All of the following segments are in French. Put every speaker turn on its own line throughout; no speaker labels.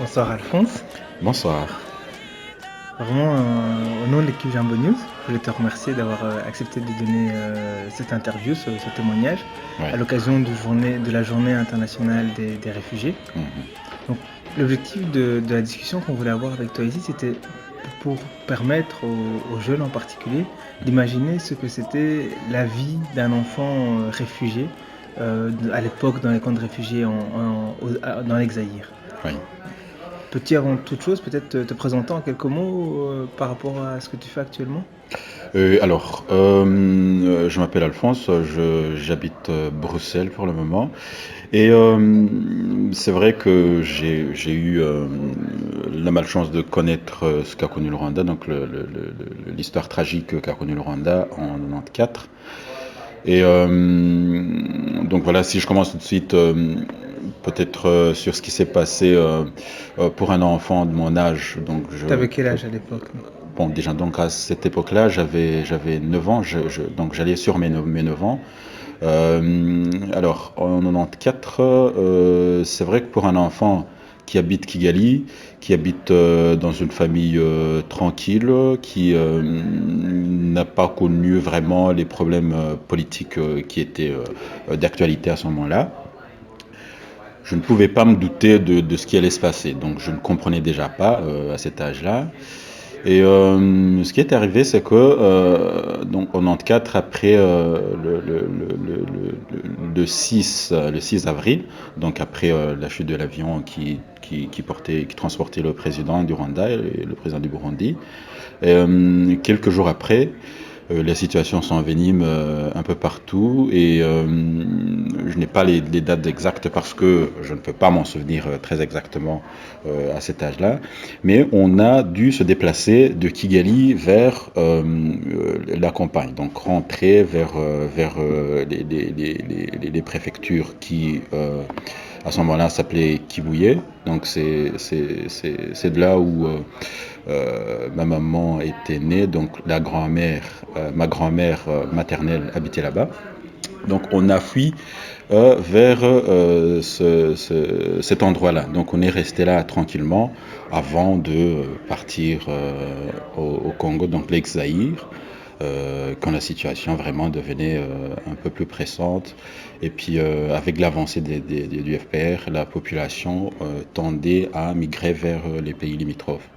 Bonsoir Alphonse.
Bonsoir.
Vraiment, au nom de l'équipe Jumbo News, je voulais te remercier d'avoir accepté de donner cette interview, ce témoignage, à
Ouais.
l'occasion de la journée internationale des réfugiés.
Mhm.
Donc, l'objectif de la discussion qu'on voulait avoir avec toi ici, c'était pour permettre aux jeunes en particulier d'imaginer ce que c'était la vie d'un enfant réfugié à l'époque dans les camps de réfugiés dans l'ex-Zaïre.
Oui.
Peux-tu avant toute chose peut-être te présenter en quelques mots par rapport à ce que tu fais actuellement?
Je m'appelle Alphonse, j'habite Bruxelles pour le moment. Et c'est vrai que j'ai eu la malchance de connaître ce qu'a connu le Rwanda, donc l'histoire tragique qu'a connu le Rwanda en 94. Et donc voilà, si je commence tout de suite, peut-être sur ce qui s'est passé pour un enfant de mon âge. Donc
T'avais quel âge à l'époque?
bon, déjà donc à cette époque-là, j'avais 9 ans, donc j'allais sur mes 9 ans. Alors en 94, c'est vrai que pour un enfant qui habite Kigali, qui habite dans une famille tranquille, qui n'a pas connu vraiment les problèmes politiques qui étaient d'actualité à ce moment-là, je ne pouvais pas me douter de ce qui allait se passer. Donc je ne comprenais déjà pas à cet âge-là. Et ce qui est arrivé, c'est que donc en 94, après le 6 avril, donc après la chute de l'avion qui transportait le président du Rwanda et le président du Burundi, et, quelques jours après, la situation s'envenime un peu partout et je n'ai pas les dates exactes parce que je ne peux pas m'en souvenir très exactement à cet âge-là. Mais on a dû se déplacer de Kigali vers la campagne, donc rentrer vers les préfectures qui à ce moment-là s'appelait Kibuye. Donc c'est de là où ma maman était née, donc ma grand-mère maternelle habitait là-bas. Donc on a fui vers cet endroit-là. Donc on est resté là tranquillement avant de partir au Congo, donc l'ex-Zaïre, quand la situation vraiment devenait un peu plus pressante. Et puis avec l'avancée du FPR, la population tendait à migrer vers les pays limitrophes.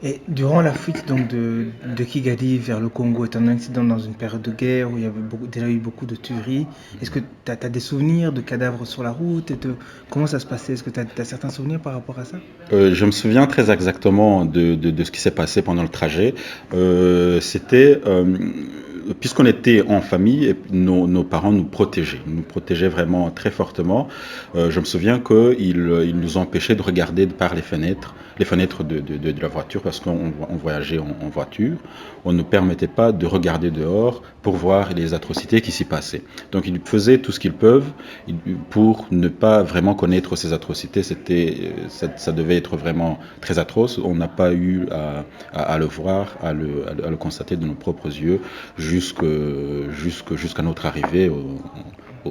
Et durant la fuite donc de Kigali vers le Congo, étant donné que c'est dans une période de guerre où il y avait déjà eu beaucoup de tueries, est-ce que tu as des souvenirs de cadavres sur la route comment ça se passait? Est-ce que tu as certains souvenirs par rapport à ça?
Je me souviens très exactement de ce qui s'est passé pendant le trajet. C'était puisqu'on était en famille, et nos parents nous protégeaient vraiment très fortement. Je me souviens qu'ils nous empêchaient de regarder par les fenêtres de la voiture, parce qu'on voyageait en voiture. On ne permettait pas de regarder dehors pour voir les atrocités qui s'y passaient. Donc ils faisaient tout ce qu'ils peuvent pour ne pas vraiment connaître ces atrocités. Ça devait être vraiment très atroce. On n'a pas eu à le voir, à le constater de nos propres yeux jusqu'à notre arrivée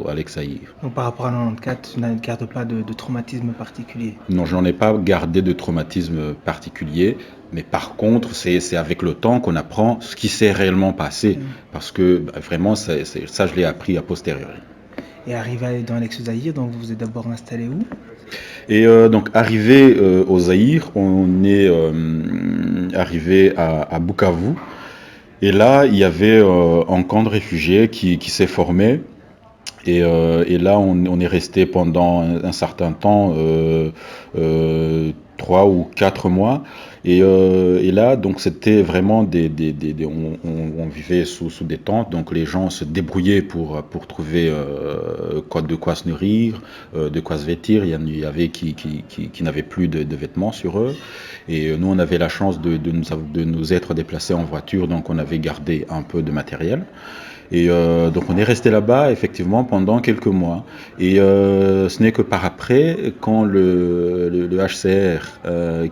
à l'Exaïr.
Donc par rapport à 94, tu ne gardes pas de traumatisme particulier.
Non, je n'en ai pas gardé de traumatisme particulier, mais par contre, c'est avec le temps qu'on apprend ce qui s'est réellement passé, parce que vraiment, ça, je l'ai appris a posteriori.
Et arrivé dans l'ex-Zaïre, donc vous vous êtes d'abord installé où?
Et donc, arrivé au Zaïre, on est arrivé à Bukavu. Et là, il y avait un camp de réfugiés qui s'est formé. Et là, on est resté pendant un certain temps, 3 ou 4 mois. Et là, donc, c'était vraiment on vivait sous des tentes, donc les gens se débrouillaient pour trouver de quoi se nourrir, de quoi se vêtir. Il y avait qui n'avaient plus de vêtements sur eux. Et nous, on avait la chance de nous être déplacés en voiture, donc on avait gardé un peu de matériel. Et donc on est resté là-bas effectivement pendant quelques mois. Et ce n'est que par après, quand le HCR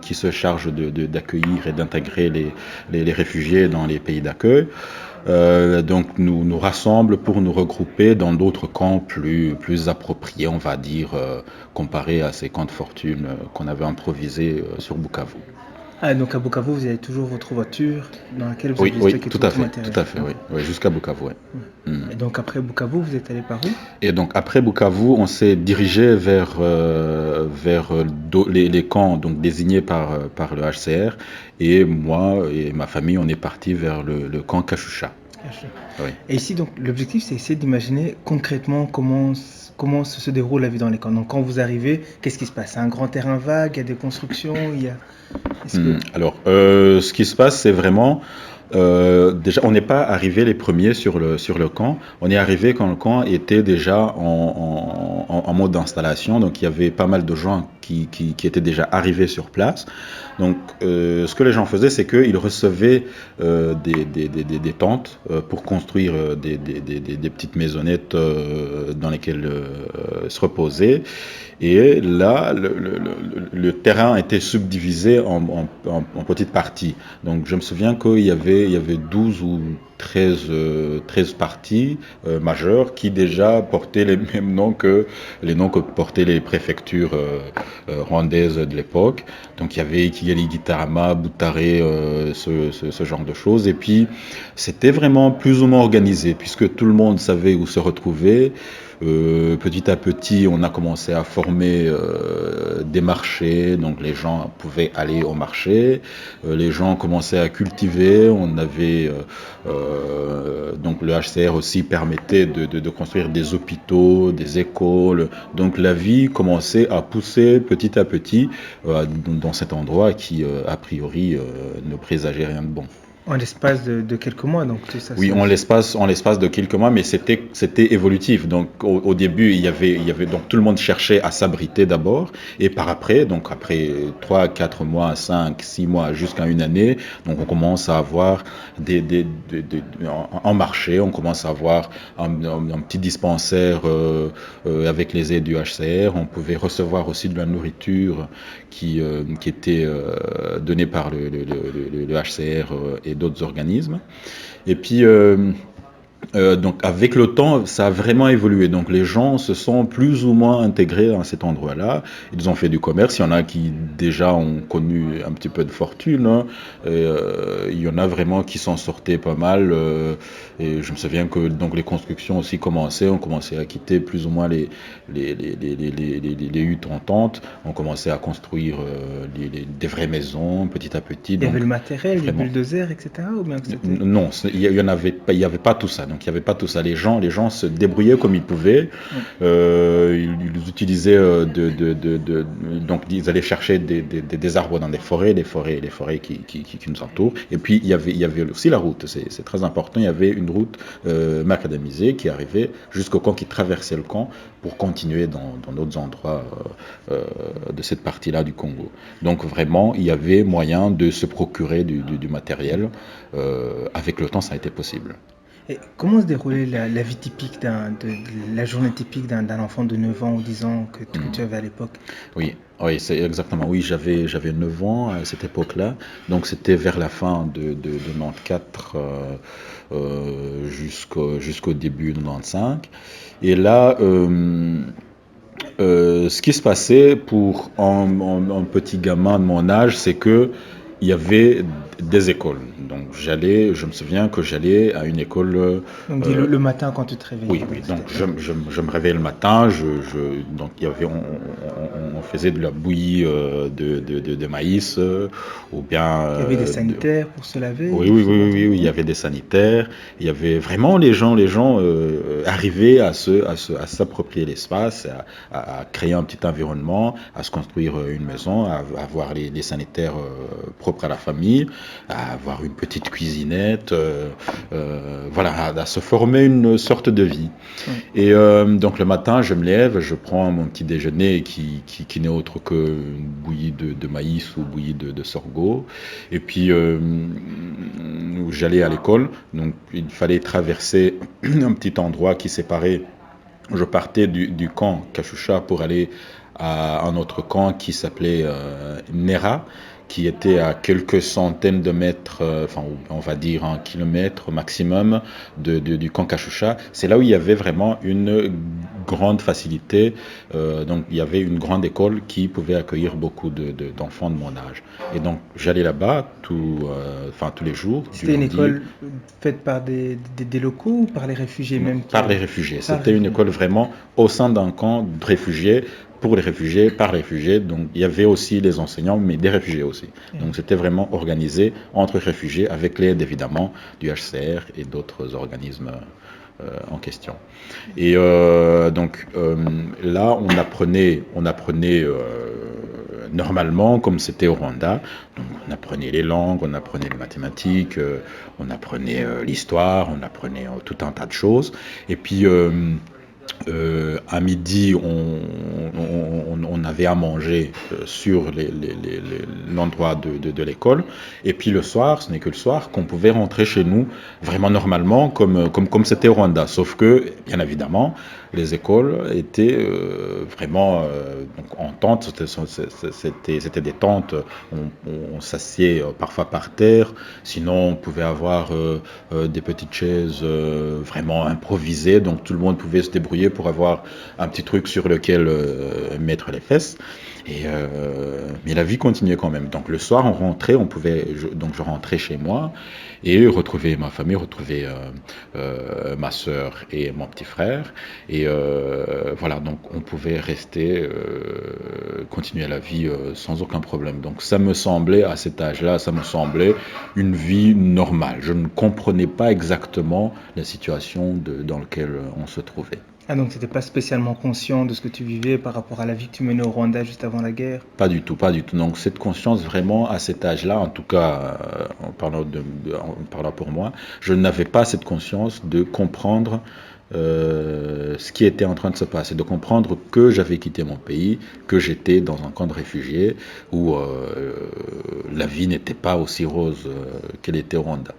qui se charge d'accueillir et d'intégrer les réfugiés dans les pays d'accueil, donc nous rassemblent pour nous regrouper dans d'autres camps plus appropriés, on va dire, comparés à ces camps de fortune qu'on avait improvisés sur Bukavu.
Ah, donc à Bukavu, vous avez toujours votre voiture dans laquelle vous
Oui,
avez
oui,
stocké
tout
tout
à
votre
fait,
matériel.
tout à fait, oui, oui, jusqu'à Bukavu, oui.
Et donc après Bukavu, vous êtes allé par où?
Et donc après Bukavu, on s'est dirigé vers les camps donc désignés par le HCR, et moi et ma famille, on est parti vers le camp Kachusha. Oui.
Et ici, donc, l'objectif, c'est essayer d'imaginer concrètement comment se déroule la vie dans les camps. Donc, quand vous arrivez, qu'est-ce qui se passe? C'est un grand terrain vague, il y a des constructions, il y a...
Alors, ce qui se passe, c'est vraiment... déjà, on n'est pas arrivé les premiers sur le camp. On est arrivé quand le camp était déjà en mode d'installation. Donc, il y avait pas mal de gens qui étaient déjà arrivés sur place. Donc, ce que les gens faisaient, c'est qu'ils recevaient des tentes pour construire des petites maisonnettes dans lesquelles se reposer. Et là, le terrain était subdivisé en petites parties. Donc, je me souviens qu'il y avait 12 ou 13 parties majeures qui déjà portaient les mêmes noms que les noms que portaient les préfectures rwandaises de l'époque. Donc, il y avait Kigali, Gitarama, Butare, ce genre de choses. Et puis, c'était vraiment plus ou moins organisé puisque tout le monde savait où se retrouver. Petit à petit, on a commencé à former des marchés, donc les gens pouvaient aller au marché, les gens commençaient à cultiver, on avait donc le HCR aussi permettait de construire des hôpitaux, des écoles, donc la vie commençait à pousser petit à petit dans cet endroit qui a priori ne présageait rien de bon.
En l'espace de quelques mois, donc tout ça.
Oui, en l'espace de quelques mois, mais c'était évolutif. Donc au début, il y avait donc tout le monde cherchait à s'abriter d'abord, et par après, donc après 3, 4 mois, 5, 6 mois, jusqu'à une année, donc on commence à avoir en marché, on commence à avoir un petit dispensaire avec les aides du HCR. On pouvait recevoir aussi de la nourriture qui était donnée par le HCR et d'autres organismes. Et puis, donc avec le temps, ça a vraiment évolué. Donc les gens se sont plus ou moins intégrés à cet endroit-là. Ils ont fait du commerce. Il y en a qui déjà ont connu un petit peu de fortune. Hein. Et, il y en a vraiment qui s'en sortaient pas mal. Et je me souviens que donc les constructions aussi commençaient. On commençait à quitter plus ou moins les huttes en tente. On commençait à construire des vraies maisons petit à petit.
Il y avait le matériel,
vraiment,
les bulldozers, etc. Ou bien que c'était...
Non, il y avait pas tout ça. Donc il y avait pas tout ça. Les gens se débrouillaient comme ils pouvaient. Ils utilisaient donc ils allaient chercher des arbres dans des forêts, les forêts qui nous entourent. Et puis il y avait aussi la route. C'est très important. Il y avait une route macadamisée qui arrivait jusqu'au camp, qui traversait le camp pour continuer dans d'autres endroits de cette partie-là du Congo. Donc vraiment, il y avait moyen de se procurer du matériel. Avec le temps, ça a été possible.
Et comment se déroulait la vie typique la journée typique d'un enfant de 9 ans ou 10 ans que tu avais à l'époque?
Oui, c'est exactement. Oui, j'avais 9 ans à cette époque-là. Donc c'était vers la fin de 94 jusqu'au début de 95. Et là, ce qui se passait pour un petit gamin de mon âge, c'est que il y avait des écoles. Donc je me souviens que j'allais à une école.
Donc le matin quand tu te réveillais.
Oui. Donc je me réveillais le matin. Donc il y avait, on faisait de la bouillie de maïs ou bien.
Il y avait des sanitaires pour se laver.
Oui. Il y avait des sanitaires. Il y avait vraiment les gens arrivaient à s'approprier l'espace, à créer un petit environnement, à se construire une maison, à avoir les sanitaires propres à la famille, à avoir une petite cuisinette, voilà, à se former une sorte de vie. Et donc le matin, je me lève, je prends mon petit déjeuner qui n'est autre qu'une bouillie de maïs ou bouillie de sorgho. Et puis j'allais à l'école, donc il fallait traverser un petit endroit qui séparait. Je partais du camp Kachusha pour aller à un autre camp qui s'appelait Nera, qui était à quelques centaines de mètres, enfin on va dire un kilomètre maximum du camp Kachucha. C'est là où il y avait vraiment une grande facilité. Donc il y avait une grande école qui pouvait accueillir beaucoup d'enfants de mon âge. Et donc j'allais là-bas tous les jours, du
C'était une
lundi.
école faite par des locaux ou par les réfugiés même
Par les réfugiés.
Par
C'était une
réfugiés.
école vraiment au sein d'un camp de réfugiés, pour les réfugiés, par les réfugiés. Donc il y avait aussi les enseignants, mais des réfugiés aussi. Donc c'était vraiment organisé entre réfugiés avec l'aide évidemment du HCR et d'autres organismes en question. Et là, on apprenait normalement comme c'était au Rwanda. Donc, on apprenait les langues, on apprenait les mathématiques, on apprenait l'histoire, on apprenait tout un tas de choses. Et puis à midi, on avait à manger sur l'endroit de l'école. Et puis le soir, ce n'est que le soir qu'on pouvait rentrer chez nous vraiment normalement, comme c'était au Rwanda. Sauf que, bien évidemment, les écoles étaient vraiment donc en tente. C'était des tentes. On s'assied parfois par terre. Sinon, on pouvait avoir des petites chaises vraiment improvisées. Donc tout le monde pouvait se débrouiller pour avoir un petit truc sur lequel mettre les fesses. Mais la vie continuait quand même. Donc le soir, on rentrait, je rentrais chez moi et retrouver ma famille, retrouver ma sœur et mon petit frère. Et voilà, donc on pouvait rester, continuer la vie sans aucun problème. Donc ça me semblait, à cet âge-là, ça me semblait une vie normale. Je ne comprenais pas exactement la situation dans laquelle on se trouvait.
Ah, donc tu n'étais pas spécialement conscient de ce que tu vivais par rapport à la vie que tu menais au Rwanda juste avant la guerre?
Pas du tout, pas du tout. Donc cette conscience vraiment à cet âge-là, en tout cas en parlant pour moi, je n'avais pas cette conscience de comprendre ce qui était en train de se passer, de comprendre que j'avais quitté mon pays, que j'étais dans un camp de réfugiés où la vie n'était pas aussi rose qu'elle était au Rwanda.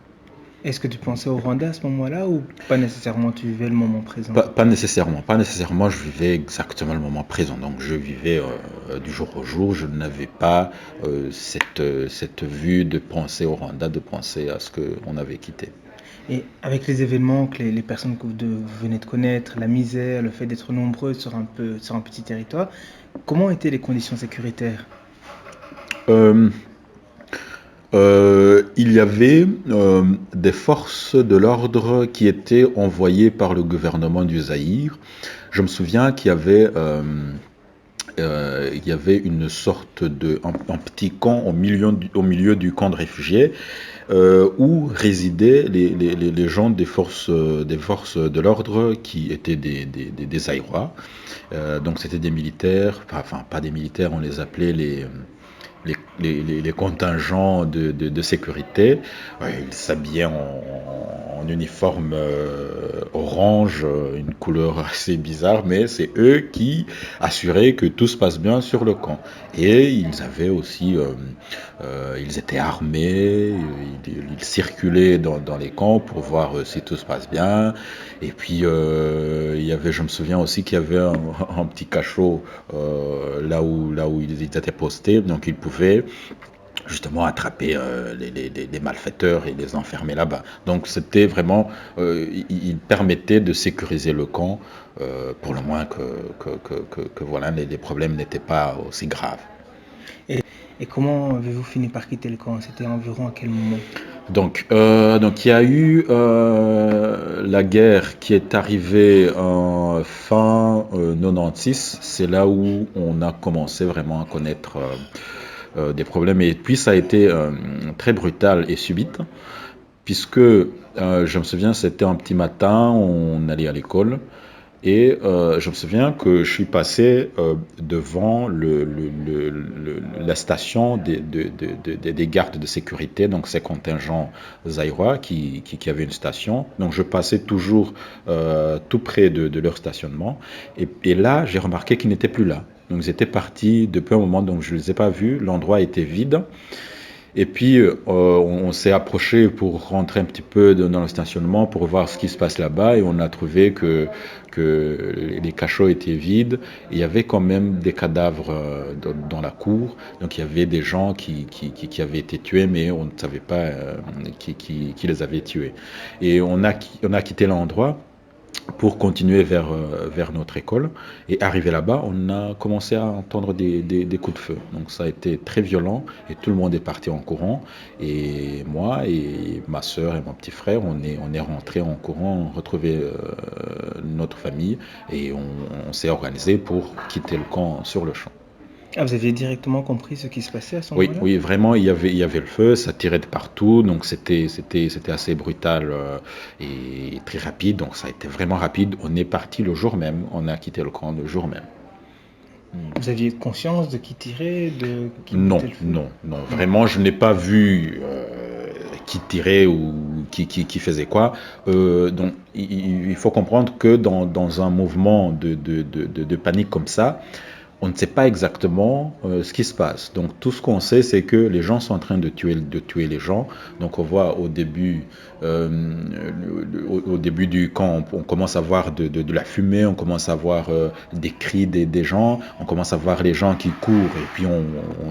Est-ce que tu pensais au Rwanda à ce moment-là ou pas nécessairement tu vivais le moment présent?
Pas nécessairement, pas nécessairement. Je vivais exactement le moment présent. Donc je vivais du jour au jour. Je n'avais pas cette vue de penser au Rwanda, de penser à ce qu'on avait quitté.
Et avec les événements que les personnes que vous venez de connaître, la misère, le fait d'être nombreux sur un petit territoire, comment étaient les conditions sécuritaires?
Euh, il y avait des forces de l'ordre qui étaient envoyées par le gouvernement du Zaïre. Je me souviens qu'il y avait une sorte un petit camp au milieu du camp de réfugiés où résidaient les gens des forces de l'ordre qui étaient des Zaïrois. Donc c'était des militaires, enfin pas des militaires, on les appelait les contingents de sécurité. Ils s'habillaient en uniforme orange, une couleur assez bizarre, mais c'est eux qui assuraient que tout se passe bien sur le camp. Et ils avaient aussi, ils étaient armés, ils circulaient dans les camps pour voir si tout se passe bien. Et puis je me souviens aussi qu'il y avait un petit cachot là où ils étaient postés, donc ils pouvaient justement attraper les malfaiteurs et les enfermer là-bas. Donc c'était vraiment, il permettait de sécuriser le camp pour le moins que voilà, les problèmes n'étaient pas aussi graves.
Et comment avez-vous fini par quitter le camp? C'était environ à quel moment?
Donc il y a eu la guerre qui est arrivée en fin 96. C'est là où on a commencé vraiment à connaître des problèmes. Et puis ça a été très brutal et subite, puisque je me souviens, c'était un petit matin, on allait à l'école. Et je me souviens que je suis passé devant la station des gardes de sécurité, donc ces contingents zaïrois qui avaient une station. Donc je passais toujours tout près de leur stationnement. Et là, j'ai remarqué qu'ils n'étaient plus là. Donc ils étaient partis depuis un moment, donc je ne les ai pas vus. L'endroit était vide. Et puis, on s'est approché pour rentrer un petit peu dans le stationnement pour voir ce qui se passe là-bas et on a trouvé que les cachots étaient vides. Il y avait quand même des cadavres dans la cour. Donc, il y avait des gens qui avaient été tués, mais on ne savait pas qui les avait tués. Et on a quitté l'endroit pour continuer vers notre école. Et arrivé là-bas, on a commencé à entendre des coups de feu. Donc ça a été très violent et tout le monde est parti en courant. Et moi et ma soeur et mon petit frère, on est rentrés en courant, retrouver notre famille et on s'est organisé pour quitter le camp sur le champ.
Ah, vous aviez directement compris ce qui se passait à ce
Oui,
moment-là?
oui, vraiment, il y avait le feu, ça tirait de partout, donc c'était assez brutal et très rapide, donc ça a été vraiment rapide. On est parti le jour même, on a quitté le camp le jour même.
Vous aviez conscience de qui tirait, de qui
Non,
mettait le feu?
non, non, vraiment, je n'ai pas vu qui tirait ou qui faisait quoi. Donc, il faut comprendre que dans un mouvement de panique comme ça, on ne sait pas exactement ce qui se passe. Donc tout ce qu'on sait, c'est que les gens sont en train de tuer les gens. Donc on voit au début du camp, on commence à voir de la fumée, on commence à voir des cris des gens, on commence à voir les gens qui courent et puis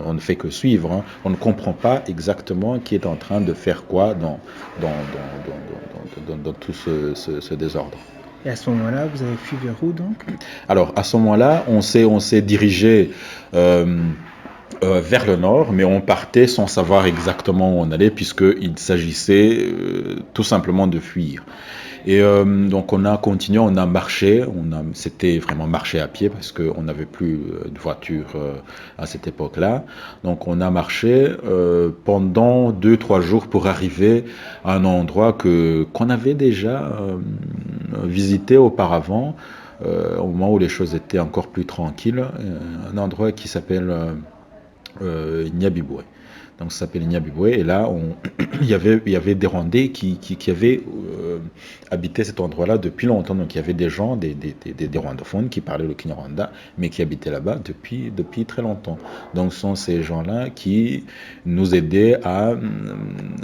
on ne fait que suivre. Hein. On ne comprend pas exactement qui est en train de faire quoi dans tout ce désordre.
Et à ce moment-là, vous avez fui vers où donc?
Alors à ce moment-là, on s'est dirigé vers le nord, mais on partait sans savoir exactement où on allait, puisqu'il s'agissait tout simplement de fuir. Et donc on a continué, on a marché, c'était vraiment marché à pied parce qu'on n'avait plus de voiture à cette époque-là. Donc on a marché pendant 2-3 jours pour arriver à un endroit qu'on avait déjà visité auparavant, au moment où les choses étaient encore plus tranquilles, un endroit qui s'appelle Nyabibwe. Donc ça s'appelle Nyabibwe. Et là, il y avait des Rwandais qui avaient habité cet endroit-là depuis longtemps. Donc il y avait des gens, des rwandophones qui parlaient le Kinyarwanda, mais qui habitaient là-bas depuis très longtemps. Donc ce sont ces gens-là qui nous aidaient à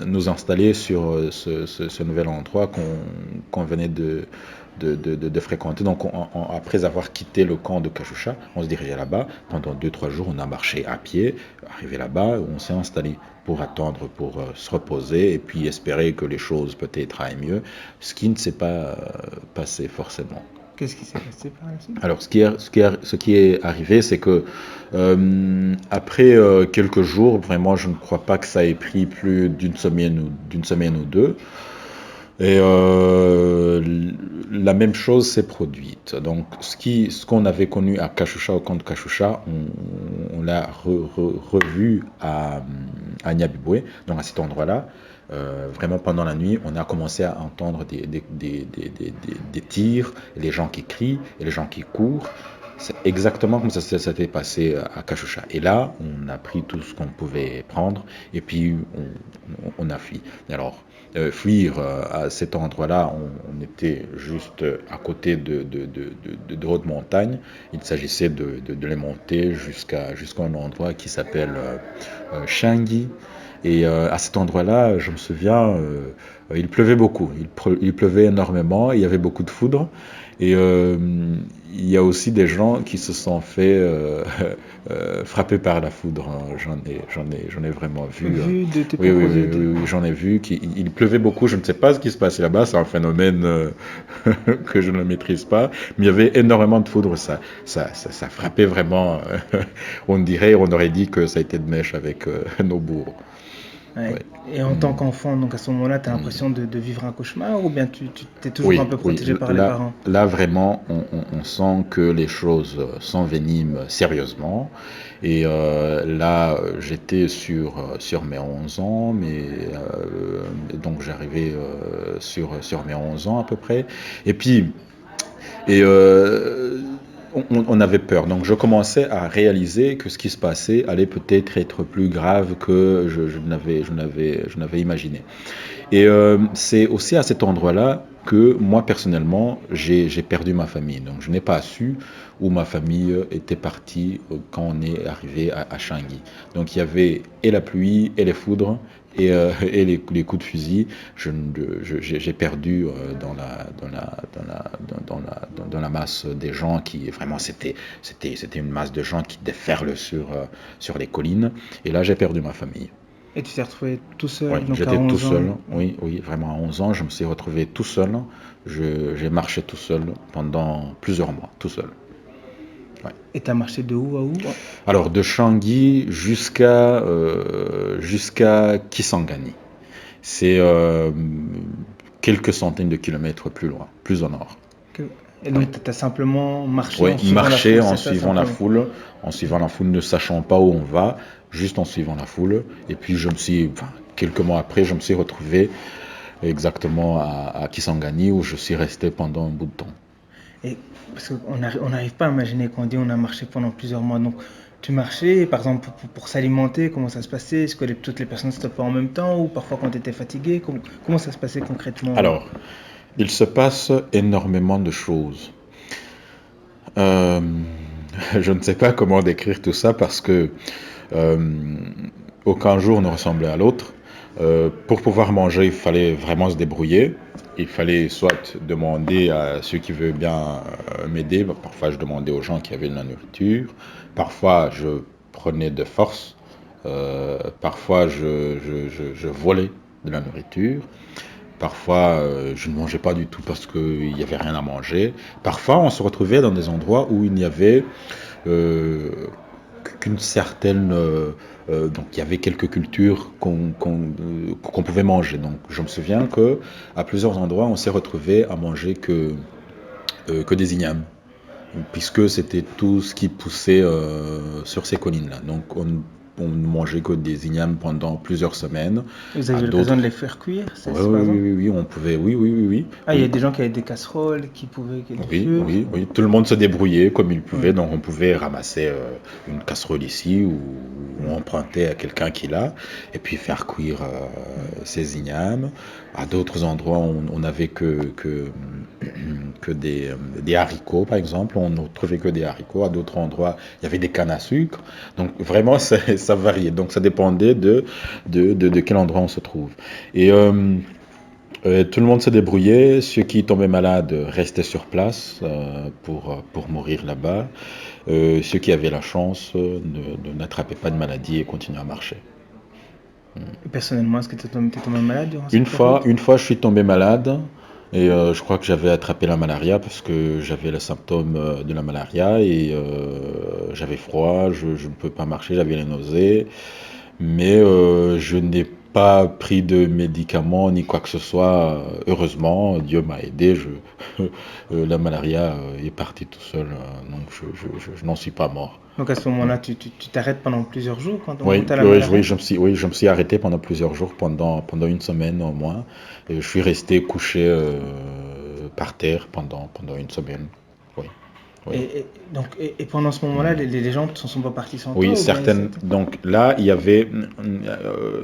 nous installer sur ce nouvel endroit qu'on venait de fréquenter. Donc, après avoir quitté le camp de Kachoucha, on se dirigeait là-bas. Pendant 2-3 jours, on a marché à pied. Arrivé là-bas, on s'est installé pour attendre, pour se reposer et puis espérer que les choses peut-être aillent mieux, ce qui ne s'est pas passé forcément.
Qu'est-ce qui s'est passé par la suite?
Alors, ce qui est arrivé, c'est que après quelques jours, vraiment, je ne crois pas que ça ait pris plus d'une semaine ou deux. Et la même chose s'est produite. Donc, ce qu'on avait connu à Kachoucha, au camp de Kachoucha, on l'a revu à Nyabibwe, donc à cet endroit-là. Vraiment pendant la nuit, on a commencé à entendre des tirs, les gens qui crient et les gens qui courent. C'est exactement comme ça s'était passé à Kachoucha. Et là, on a pris tout ce qu'on pouvait prendre et puis on a fui. Alors, fuir à cet endroit-là, on était juste à côté de hautes montagnes. Il s'agissait de les monter jusqu'à un endroit qui s'appelle Shangi. Et à cet endroit-là, je me souviens, il pleuvait beaucoup. Il pleuvait énormément, il y avait beaucoup de foudre. Et il y a aussi des gens qui se sont fait frapper par la foudre. Hein. J'en ai vraiment vu.
Vu de tes
Oui, oui,
propres
oui,
yeux.
oui, oui, j'en ai vu. Il pleuvait beaucoup. Je ne sais pas ce qui se passait là-bas. C'est un phénomène que je ne maîtrise pas. Mais il y avait énormément de foudre. Ça frappait vraiment. On aurait dit que ça a été de mèche avec nos bourreaux.
Ouais.
Ouais.
Et en tant qu'enfant, donc à ce moment-là, tu as l'impression de vivre un cauchemar ou bien tu t'es toujours un
Oui,
peu
oui.
protégé par les parents?
Là vraiment, on sent que les choses s'enveniment sérieusement. Et là, j'étais sur mes 11 ans, mais donc j'arrivais sur mes 11 ans à peu près. Et puis, et on avait peur. Donc je commençais à réaliser que ce qui se passait allait peut-être être plus grave que je n'avais imaginé. Et c'est aussi à cet endroit-là que moi, personnellement, j'ai perdu ma famille. Donc je n'ai pas su où ma famille était partie quand on est arrivé à Changi. Donc il y avait et la pluie et les foudres et les coups de fusil. J'ai perdu dans la masse des gens qui, vraiment, c'était une masse de gens qui déferlent sur les collines. Et là, j'ai perdu ma famille.
Et tu t'es retrouvé tout
Oui,
seul, donc à
j'étais tout
11
seul.
ans.
Oui, oui, vraiment à 11 ans, je me suis retrouvé tout seul. J'ai marché tout seul pendant plusieurs mois, tout seul. Ouais.
Et tu as marché de où à où?
Alors, de Changi jusqu'à Kisangani. C'est quelques centaines de kilomètres plus loin, plus au nord.
Que- Et donc, tu as simplement marché
Oui,
en suivant la
marcher
foule,
en
c'est ça
suivant la
simplement?
foule, ne sachant pas où on va, juste en suivant la foule. Et puis, quelques mois après, je me suis retrouvé exactement à Kisangani où je suis resté pendant un bout de temps.
Et parce qu'on n'arrive pas à imaginer quand on dit on a marché pendant plusieurs mois. Donc, tu marchais, par exemple, pour s'alimenter, comment ça se passait? Est-ce que toutes les personnes stoppaient en même temps ou parfois quand tu étais fatigué? Comment ça se passait concrètement?
Alors, il se passe énormément de choses. Euh, je ne sais pas comment décrire tout ça parce que euh, aucun jour ne ressemblait à l'autre. Pour pouvoir manger, il fallait vraiment se débrouiller. Il fallait soit demander à ceux qui veulent bien m'aider. Parfois, je demandais aux gens qui avaient de la nourriture. Parfois, je prenais de force. Parfois, je volais de la nourriture. Parfois, je ne mangeais pas du tout parce qu'il n'y avait rien à manger. Parfois, on se retrouvait dans des endroits où il n'y avait euh, qu'une certaine... donc il y avait quelques cultures qu'on pouvait manger. Donc je me souviens que à plusieurs endroits, on s'est retrouvé à manger que des ignames, puisque c'était tout ce qui poussait sur ces collines-là. Donc on ne mangeait que des ignames pendant plusieurs semaines.
Vous
À
avez eu l'occasion de
d'autres...
les faire cuire,
Oui,
c'est par
oui, oui,
exemple?
oui, oui, on pouvait, oui, oui, oui, oui,
Ah, il y a
oui.
des gens qui avaient des casseroles, qui du
Oui,
feu.
oui, oui. Tout le monde se débrouillait comme il
Ouais.
pouvait. Donc, on pouvait ramasser une casserole ici ou emprunter à quelqu'un qui l'a et puis faire cuire ses ignames. À d'autres endroits, on n'avait que des haricots, par exemple. On ne trouvait que des haricots. À d'autres endroits, il y avait des cannes à sucre. Donc, vraiment, ça variait. Donc, ça dépendait de quel endroit on se trouve. Et tout le monde se débrouillait. Ceux qui tombaient malades restaient sur place pour mourir là-bas. Ceux qui avaient la chance n'attrapaient pas de maladie et continuaient à marcher.
Et personnellement, est-ce que tu es tombé malade durant cette période?
Une fois, je suis tombé malade et je crois que j'avais attrapé la malaria parce que j'avais les symptômes de la malaria et j'avais froid, je ne pouvais pas marcher, j'avais les nausées. Mais je n'ai pas pris de médicaments ni quoi que ce soit. Heureusement, Dieu m'a aidé. La malaria est partie tout seul, donc je n'en suis pas mort.
Donc à ce moment-là, tu t'arrêtes pendant plusieurs jours quand
Oui,
tu as la malaria?
oui, je me suis arrêté pendant plusieurs jours, pendant une semaine au moins. Et je suis resté couché par terre pendant une semaine. Oui, oui.
Et pendant ce moment-là, les gens ne sont pas partis sans
Oui,
toi ou bien
certaines. Donc là, il y avait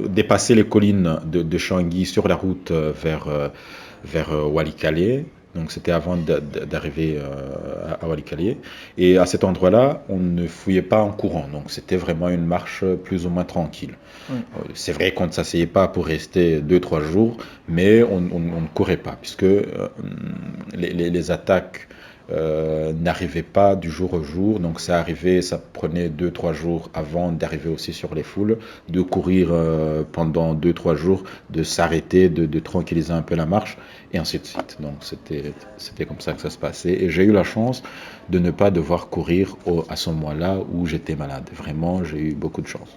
dépassé les collines de Changi sur la route vers Walikale. Donc c'était avant d'arriver à Walikale. Et à cet endroit-là, on ne fouillait pas en courant. Donc c'était vraiment une marche plus ou moins tranquille.
Oui.
C'est vrai qu'on ne s'asseyait pas pour rester 2, 3 jours, mais on ne courait pas, puisque les attaques n'arrivait pas du jour au jour. Donc ça arrivait, ça prenait 2, 3 jours avant d'arriver aussi sur les foules, de courir pendant 2, 3 jours, de s'arrêter, de tranquilliser un peu la marche, et ainsi de suite. Donc c'était comme ça que ça se passait. Et j'ai eu la chance de ne pas devoir courir à ce moment-là où j'étais malade. Vraiment, j'ai eu beaucoup de chance.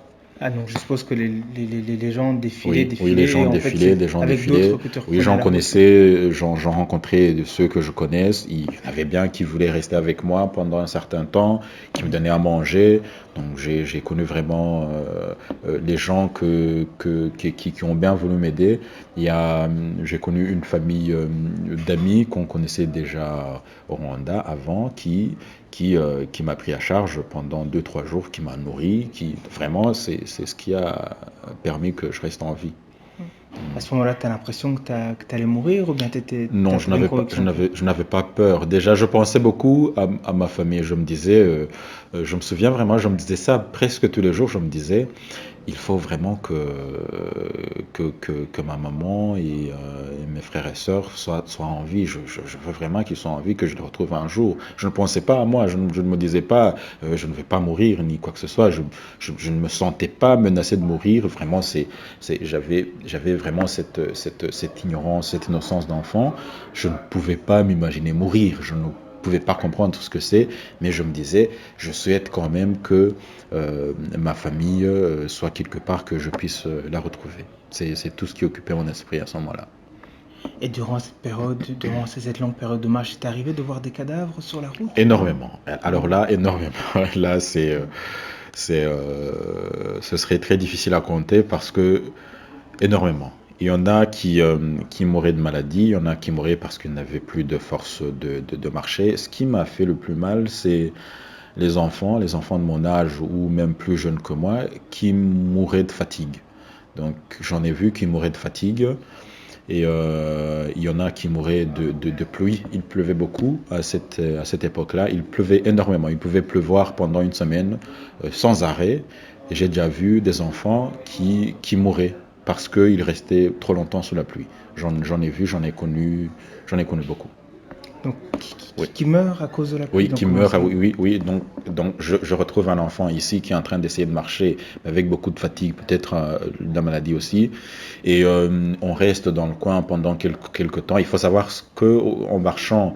Ah donc je suppose que les gens défilaient,
Oui, oui, les gens
défilaient, en fait
défilaient,
c'est
les gens
avec
défilaient.
d'autres que tu
Oui,
reprenais
j'en
la route.
connaissais, j'en rencontrais de ceux que je connaisse. Il y en avait bien qui voulaient rester avec moi pendant un certain temps, qui me donnaient à manger. Donc j'ai connu vraiment les gens qui ont bien voulu m'aider. J'ai connu une famille d'amis qu'on connaissait déjà au Rwanda avant, qui m'a pris à charge pendant 2-3 jours, qui m'a nourri, qui vraiment c'est ce qui a permis que je reste en vie.
À ce moment-là, tu as l'impression que tu allais mourir ou bien tu
Non,
avais une conviction?
je n'avais pas peur. Déjà, je pensais beaucoup à ma famille. Je me disais, je me souviens vraiment, je me disais ça presque tous les jours. Je me disais, il faut vraiment que ma maman et mes frères et sœurs soient en vie. Je veux vraiment qu'ils soient en vie, que je les retrouve un jour. Je ne pensais pas à moi. Je ne me disais pas, je ne vais pas mourir ni quoi que ce soit. Je ne me sentais pas menacé de mourir. Vraiment, j'avais vraiment cette ignorance, cette innocence d'enfant. Je ne pouvais pas m'imaginer mourir. Je ne pouvais pas comprendre ce que c'est, mais je me disais, je souhaite quand même que ma famille soit quelque part, que je puisse la retrouver. C'est tout ce qui occupait mon esprit à ce moment-là.
Et durant cette période, durant cette longue période de marche, c'est arrivé de voir des cadavres sur la route?
Énormément. Alors là, énormément. Là, ce serait très difficile à compter parce que énormément. Il y en a qui mouraient de maladie, il y en a qui mouraient parce qu'ils n'avaient plus de force de marcher. Ce qui m'a fait le plus mal, c'est les enfants de mon âge ou même plus jeunes que moi, qui mouraient de fatigue. Donc j'en ai vu qui mouraient de fatigue. Et il y en a qui mouraient de pluie. Il pleuvait beaucoup à cette époque-là. Il pleuvait énormément. Il pouvait pleuvoir pendant une semaine sans arrêt. Et j'ai déjà vu des enfants qui mouraient parce qu'ils restaient trop longtemps sous la pluie. J'en ai vu, j'en ai connu beaucoup.
Donc,
Oui.
qui meurt à cause de la pluie?
Oui,
Donc,
qui
comment
meurt.
ça?
Oui. Donc je retrouve un enfant ici qui est en train d'essayer de marcher avec beaucoup de fatigue, peut-être de la maladie aussi. Et on reste dans le coin pendant quelques temps. Il faut savoir que en marchant,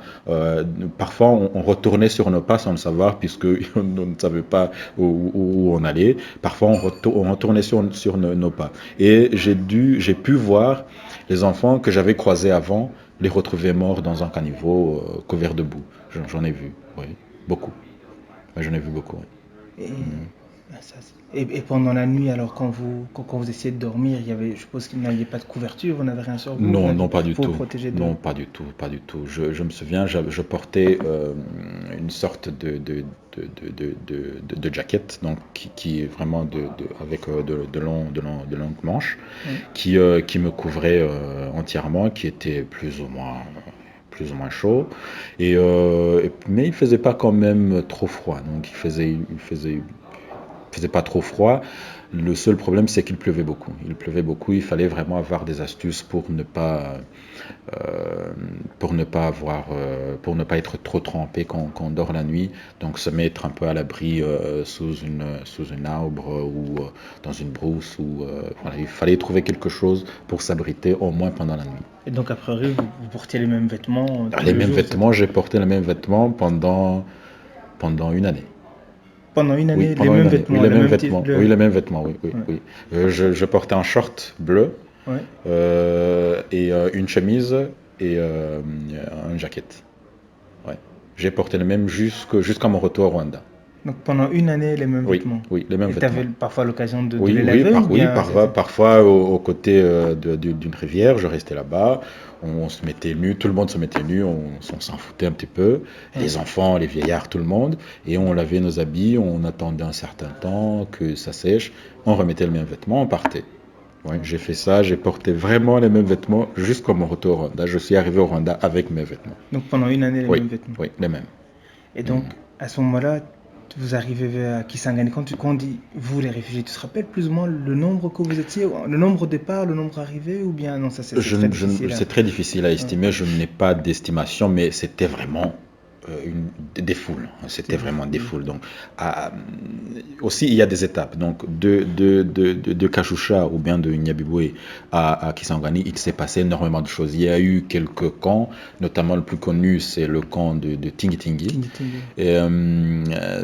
parfois on retournait sur nos pas sans le savoir, puisque on ne savait pas où on allait. Parfois on retournait sur nos pas. Et j'ai pu voir les enfants que j'avais croisés avant, les retrouver morts dans un caniveau couvert de boue. J'en ai vu, oui, beaucoup. Ouais, j'en ai vu beaucoup. Oui.
Et, et pendant la nuit, alors quand vous essayez de dormir, je suppose qu'il n'y avait pas de couverture, vous n'avez rien sur vous, vous
Non,
n'aviez
non,
pas
pas du
pour vous
tout.
protéger de...
Non, pas du tout, pas du tout. Je me souviens, je portais une sorte de jacket, donc qui est vraiment avec de longues manches,
Oui.
qui me couvrait entièrement, qui était plus ou moins chaud. Mais il faisait pas quand même trop froid, donc il faisait pas trop froid. Le seul problème, c'est qu'il pleuvait beaucoup. Il pleuvait beaucoup. Il fallait vraiment avoir des astuces pour ne pas être trop trempé quand on dort la nuit. Donc se mettre un peu à l'abri sous une arbre ou dans une brousse. Voilà, il fallait trouver quelque chose pour s'abriter au moins pendant la nuit.
Et donc, a priori, vous portiez les mêmes vêtements tous
Les
les
mêmes
jours,
vêtements, j'ai porté les mêmes vêtements pendant une année.
pendant une
Oui,
année, les
pendant une
mêmes
année. Oui,
vêtements,
les
le
mêmes
même type,
vêtements. Oui, les mêmes vêtements, oui, oui,
Ouais.
oui. Je portais un short bleu,
Ouais.
et une chemise et un jacket. Ouais. J'ai porté le même jusqu'à mon retour au Rwanda.
Donc, pendant une année, les mêmes
Oui,
vêtements.
oui, les mêmes
Et tu avais
vêtements.
parfois l'occasion de
Oui,
les laver ou bien
parfois aux côtés d'une rivière, je restais là-bas, on se mettait nu, tout le monde se mettait nu, on s'en foutait un petit peu,
Ouais.
les enfants, les vieillards, tout le monde, et on lavait nos habits, on attendait un certain temps que ça sèche, on remettait les mêmes vêtements, on partait. Ouais, j'ai fait ça, j'ai porté vraiment les mêmes vêtements jusqu'à mon retour au Rwanda. Je suis arrivé au Rwanda avec mes vêtements.
Donc, pendant une année, les
Oui,
mêmes vêtements.
oui, les mêmes.
Et donc, à ce moment-là, vous arrivez à Kisangani. Quand on dit vous, les réfugiés, tu te rappelles plus ou moins le nombre que vous étiez, le nombre au départ, le nombre arrivé, ou bien non, ça c'est très difficile.
C'est très difficile à estimer, je n'ai pas d'estimation, mais c'était vraiment des foules. C'était vraiment des foules. Donc, aussi, il y a des étapes. Donc, de Kashusha ou bien de Nyabibwe à Kisangani, il s'est passé énormément de choses. Il y a eu quelques camps, notamment le plus connu, c'est le camp de Tingitingi. Et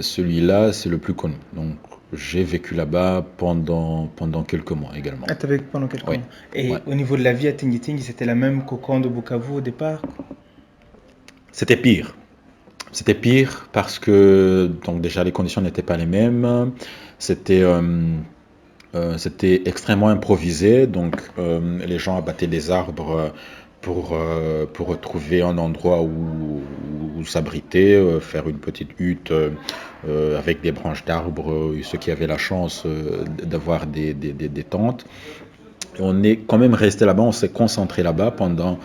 celui-là, c'est le plus connu. Donc, j'ai vécu là-bas pendant quelques mois également.
Ah, tu as vécu pendant quelques
Oui.
mois. Et
Ouais.
au niveau de la vie à Tingitingi, c'était la même qu'au camp de Bukavu au départ?
C'était pire. C'était pire parce que donc déjà les conditions n'étaient pas les mêmes. C'était extrêmement improvisé. Donc les gens abattaient des arbres pour retrouver un endroit où où s'abriter, faire une petite hutte avec des branches d'arbres, ceux qui avaient la chance d'avoir des tentes. On est quand même resté là-bas, on s'est concentré là-bas pendant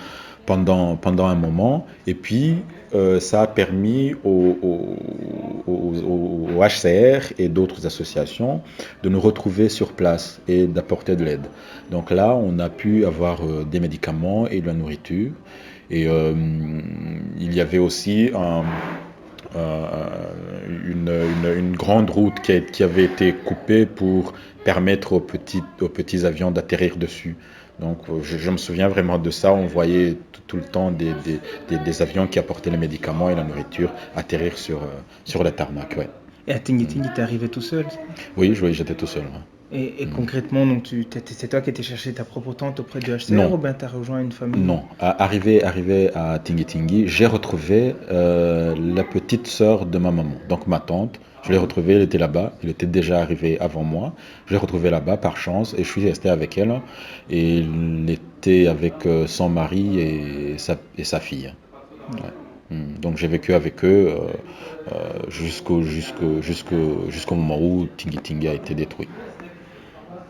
un moment. Et puis, ça a permis au HCR et d'autres associations de nous retrouver sur place et d'apporter de l'aide. Donc là, on a pu avoir des médicaments et de la nourriture. Et il y avait aussi une grande route qui avait été coupée pour permettre aux petits avions d'atterrir dessus. Donc je me souviens vraiment de ça, on voyait tout le temps des avions qui apportaient les médicaments et la nourriture atterrir sur le tarmac. Ouais.
Et à Tingi-Tingi, t'es arrivé tout seul?
Oui, j'étais tout seul. Ouais.
Et concrètement, donc c'est toi qui étais chercher ta propre tente auprès du HCR
Non.
ou bien t'as rejoint une famille?
Non, arrivé à Tingi-Tingi, j'ai retrouvé la petite sœur de ma maman, donc ma tante. Je l'ai retrouvée, elle était là-bas, elle était déjà arrivée avant moi. Je l'ai retrouvée là-bas par chance et je suis resté avec elle. Et elle était avec son mari et sa fille. Ouais. Donc j'ai vécu avec eux jusqu'au moment où Tingi-Tingi a été détruit.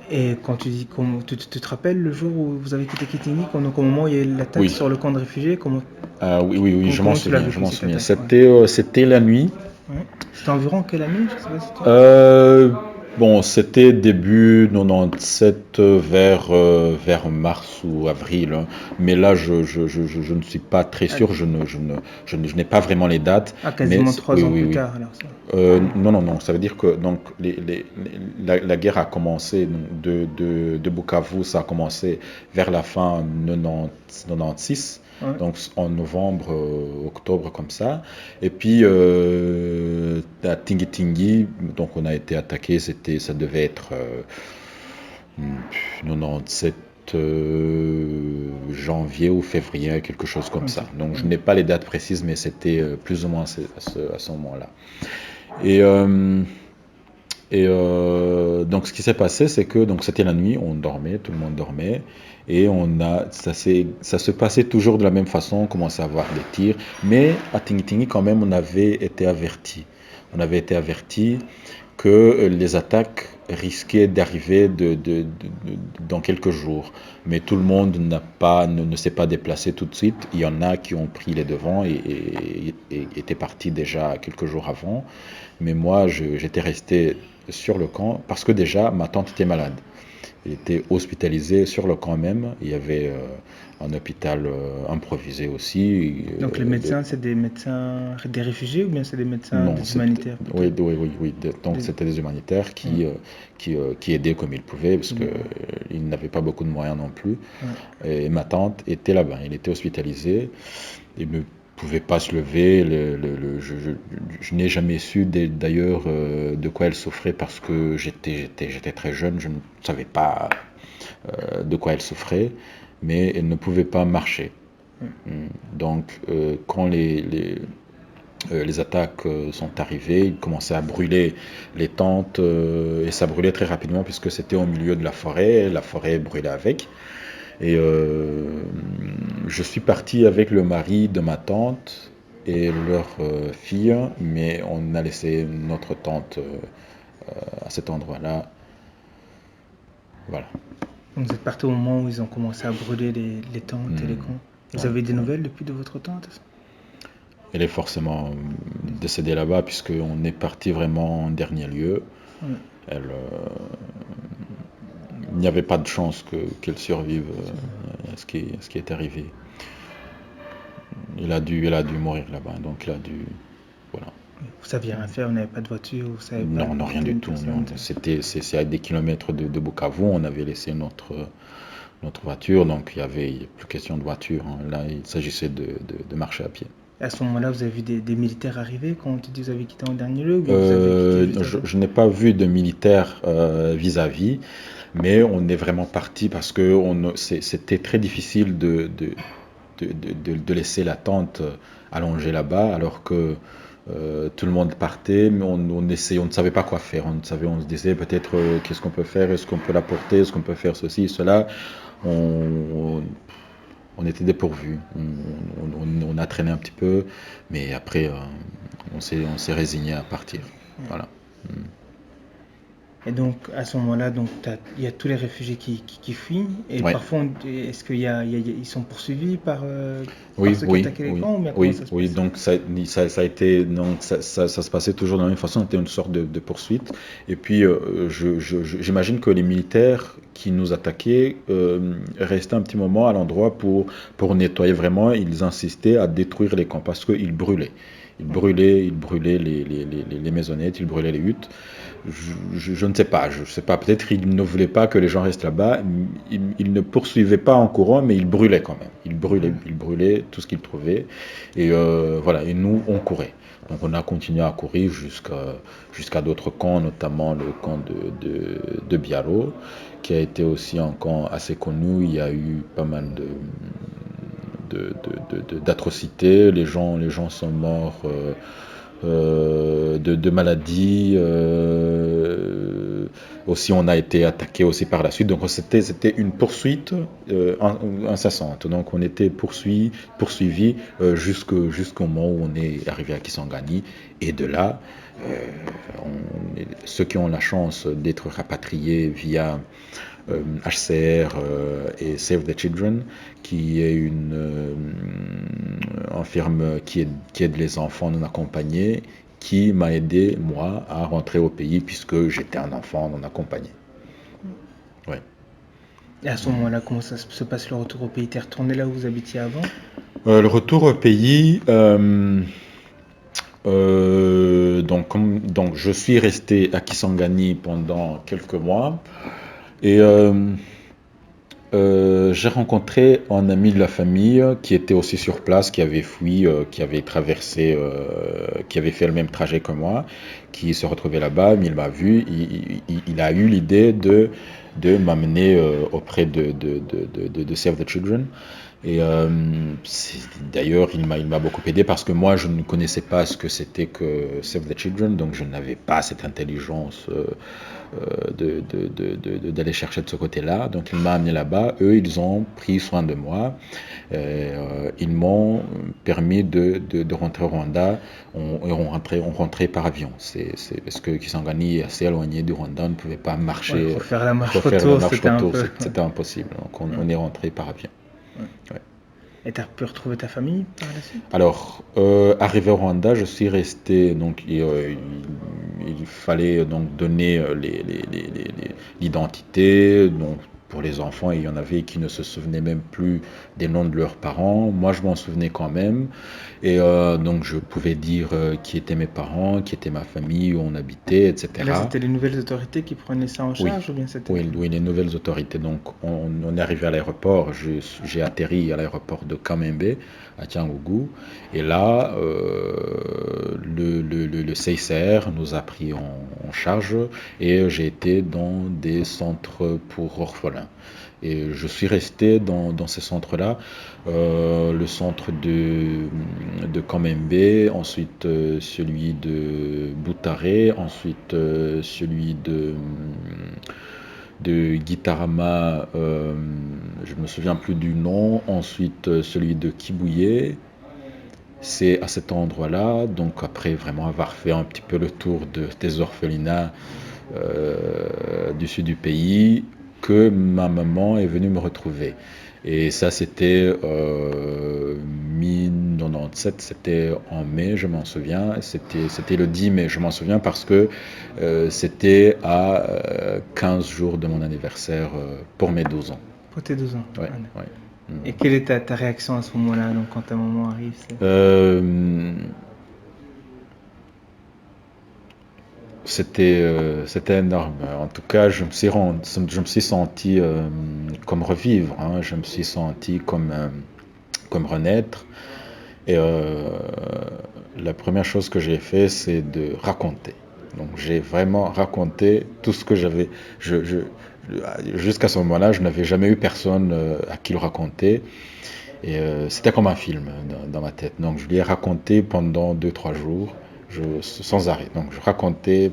Et quand tu dis, tu te rappelles le jour où vous avez quitté Kitingi, au moment où il y a eu l'attaque
Oui.
sur le camp de réfugiés,
Oui, je m'en souviens.
Attaque,
C'était la nuit.
Ouais. C'était environ quelle année? Je sais pas si tu...
Bon, c'était début 97 vers mars ou avril. Hein. Mais là, je ne suis pas très sûr. Je n'ai pas vraiment les dates.
Ah, quasiment 3 ans plus tard, alors ça.
Non. Ça veut dire que donc, la guerre a commencé de Bukavu, ça a commencé vers la fin 96. Ouais. Donc en novembre, octobre comme ça. Et puis à Tingi-Tingi, donc on a été attaqué, ça devait être 97 janvier ou février, quelque chose comme ça. Donc je n'ai pas les dates précises, mais c'était plus ou moins à ce moment-là. Donc ce qui s'est passé, c'est que donc c'était la nuit, on dormait, tout le monde dormait, et ça se passait toujours de la même façon, on commençait à avoir des tirs, mais à Tingi-Tingi quand même on avait été averti. On avait été averti que les attaques risquaient d'arriver dans quelques jours, mais tout le monde ne s'est pas déplacé tout de suite. Il y en a qui ont pris les devants et étaient partis déjà quelques jours avant, mais moi j'étais resté sur le camp parce que déjà ma tante était malade. Elle était hospitalisée sur le camp même. Il y avait un hôpital improvisé aussi.
Donc les médecins, c'est des médecins des réfugiés ou bien c'est des médecins des humanitaires?
Oui. Donc c'était des humanitaires qui aidaient comme ils pouvaient parce qu'ils n'avaient pas beaucoup de moyens non plus. Et ma tante était là-bas. Elle était hospitalisée. Elle ne pouvait pas se lever. Je n'ai jamais su d'ailleurs de quoi elle souffrait parce que j'étais très jeune. Je ne savais pas de quoi elle souffrait, mais elle ne pouvait pas marcher. Donc quand les attaques sont arrivées, ils commençaient à brûler les tentes et ça brûlait très rapidement puisque c'était au milieu de la forêt brûlait avec. Et je suis parti avec le mari de ma tante et leur fille, mais on a laissé notre tante à cet endroit-là. Voilà.
Donc vous êtes parti au moment où ils ont commencé à brûler les tentes et les camps. Vous avez des nouvelles depuis de votre tante?
Elle est forcément décédée là-bas puisqu'on est parti vraiment en dernier lieu. Il n'y avait pas de chance qu'elle survive à ce qui est arrivé. Elle a dû mourir là-bas, donc elle a dû... Voilà.
Vous saviez rien faire, vous n'avez pas de voiture, vous savez pas...
Non, rien du tout. C'est à des kilomètres de Bukavu, on avait laissé notre voiture, donc il n'y avait plus question de voiture. Hein. Là, il s'agissait de marcher à pied.
À ce moment-là, vous avez vu des militaires arriver quand tu dis que vous avez quitté en dernier lieu?
Je n'ai pas vu de militaires vis-à-vis, mais on est vraiment parti parce que c'était très difficile de laisser la tente allongée là-bas alors que tout le monde partait, mais on ne savait pas quoi faire. On se disait peut-être qu'est-ce qu'on peut faire, est-ce qu'on peut la porter, est-ce qu'on peut faire ceci, cela. on était dépourvus. On a traîné un petit peu, mais après, on s'est résigné à partir. Voilà.
Et donc, à ce moment-là, donc, il y a tous les réfugiés qui fuient. Et
Ouais.
parfois, est-ce ils sont poursuivis par
Oui,
ceux qui
oui,
attaquaient les
oui,
camps ou bien comment
oui,
ça se
oui.
passe?
Donc ça a été, donc ça se passait toujours de la même façon. C'était une sorte de poursuite. Et puis j'imagine que les militaires qui nous attaquaient restaient un petit moment à l'endroit pour nettoyer vraiment. Ils insistaient à détruire les camps parce qu'ils brûlaient. Ils brûlaient les maisonnettes, ils brûlaient les huttes. Je ne sais pas, peut-être qu'ils ne voulaient pas que les gens restent là-bas. Ils ne poursuivaient pas en courant, mais ils brûlaient quand même. Ils brûlaient tout ce qu'ils trouvaient. Et voilà, et nous, on courait. Donc on a continué à courir jusqu'à d'autres camps, notamment le camp de Biaro, qui a été aussi un camp assez connu. Il y a eu pas mal d'atrocités. Les gens sont morts de maladies. Aussi, on a été attaqué aussi par la suite. Donc, c'était une poursuite incessante. Donc, on était poursuivi jusqu'au moment où on est arrivé à Kisangani. Et de là, ceux qui ont la chance d'être rapatriés via HCR et Save the Children, qui est une firme qui aide les enfants non accompagnés, qui m'a aidé, moi, à rentrer au pays puisque j'étais un enfant non accompagné. Ouais.
Et à ce moment-là, comment ça se passe le retour au pays? T'es retourné là où vous habitiez avant?
Le retour au pays, donc je suis resté à Kisangani pendant quelques mois et j'ai rencontré un ami de la famille qui était aussi sur place, qui avait fui, qui avait traversé, qui avait fait le même trajet que moi, qui se retrouvait là-bas, mais il m'a vu, il a eu l'idée de m'amener auprès de Save the Children. Et d'ailleurs, il m'a beaucoup aidé parce que moi, je ne connaissais pas ce que c'était que Save the Children, donc je n'avais pas cette intelligence d'aller chercher de ce côté-là. Donc il m'a amené là-bas. Eux, ils ont pris soin de moi. Ils m'ont permis de rentrer au Rwanda. On rentrait par avion. C'est parce que Kisangani est assez éloigné du Rwanda. On ne pouvait pas marcher.
Ouais, refaire la marche
refaire la
retour,
marche
c'était un
retour,
peu.
c'était impossible. Donc on est rentré par avion. Ouais.
Et t'as pu retrouver ta famille par la suite?
Alors, arrivé au Rwanda, je suis resté, donc il fallait donc donner l'identité. Donc, pour les enfants, il y en avait qui ne se souvenaient même plus des noms de leurs parents. Moi, je m'en souvenais quand même. Et donc, je pouvais dire qui étaient mes parents, qui était ma famille, où on habitait,
Et
etc.
là, c'était les nouvelles autorités qui prenaient ça en
Oui,
charge ou bien c'était...
oui, les nouvelles autorités. Donc, on est arrivé à l'aéroport. J'ai atterri à l'aéroport de Kamembe, à Tiangougou. Et là, le CICR nous a pris en charge et j'ai été dans des centres pour orphelins. Et je suis resté dans ces centres-là, le centre de Kamembe, ensuite celui de Boutaré, ensuite celui de Gitarama, je ne me souviens plus du nom, ensuite celui de Kibouye. C'est à cet endroit-là, donc après vraiment avoir fait un petit peu le tour des orphelinats du sud du pays, que ma maman est venue me retrouver. Et ça, c'était 1997, c'était en mai, je m'en souviens. C'était le 10 mai, je m'en souviens parce que c'était à 15 jours de mon anniversaire pour mes 12 ans.
Pour tes 12 ans.
Ouais,
Voilà.
ouais.
Et quelle est ta réaction à ce moment-là, donc quand ta maman arrive?
C'était énorme. En tout cas, je me suis senti comme revivre, hein. Je me suis senti comme renaître. Et la première chose que j'ai fait, c'est de raconter. Donc j'ai vraiment raconté tout ce que j'avais. Jusqu'à ce moment-là, je n'avais jamais eu personne à qui le raconter. Et c'était comme un film dans ma tête. Donc je lui ai raconté pendant 2-3 jours, sans arrêt. Donc je racontais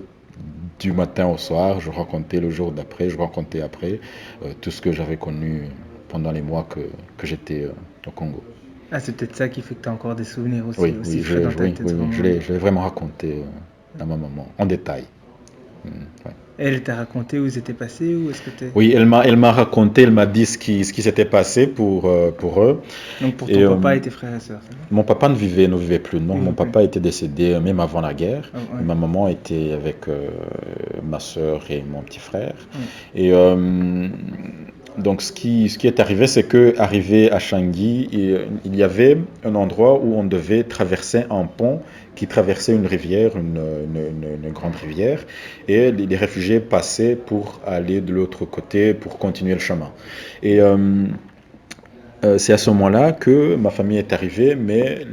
du matin au soir, je racontais le jour d'après, je racontais après tout ce que j'avais connu pendant les mois que j'étais au Congo.
Ah, c'est peut-être ça qui fait que tu as encore des souvenirs aussi,
Oui,
aussi
oui,
frais dans ta
oui,
tête,
oui,
ce
oui,
moment-là.
je l'ai vraiment raconté à ma maman, en détail. Ouais.
Elle t'a raconté où ils étaient passés ou est-ce que t'es...
Oui, elle m'a raconté, elle m'a dit ce qui s'était passé pour eux.
Donc pour
Et
ton papa et tes frères et sœurs, c'est ça?
mon papa ne vivait plus. Non,
Ils
mon
vivent plus.
papa était décédé même avant la guerre.
Ah,
Et
ouais,
ma maman était avec ma soeur et mon petit frère.
ouais.
Et donc ce qui est arrivé, c'est que arrivé à Changi, il y avait un endroit où on devait traverser un pont qui traversait une rivière, une grande rivière, et les réfugiés passaient pour aller de l'autre côté, pour continuer le chemin. Et c'est à ce moment-là que ma famille est arrivée, mais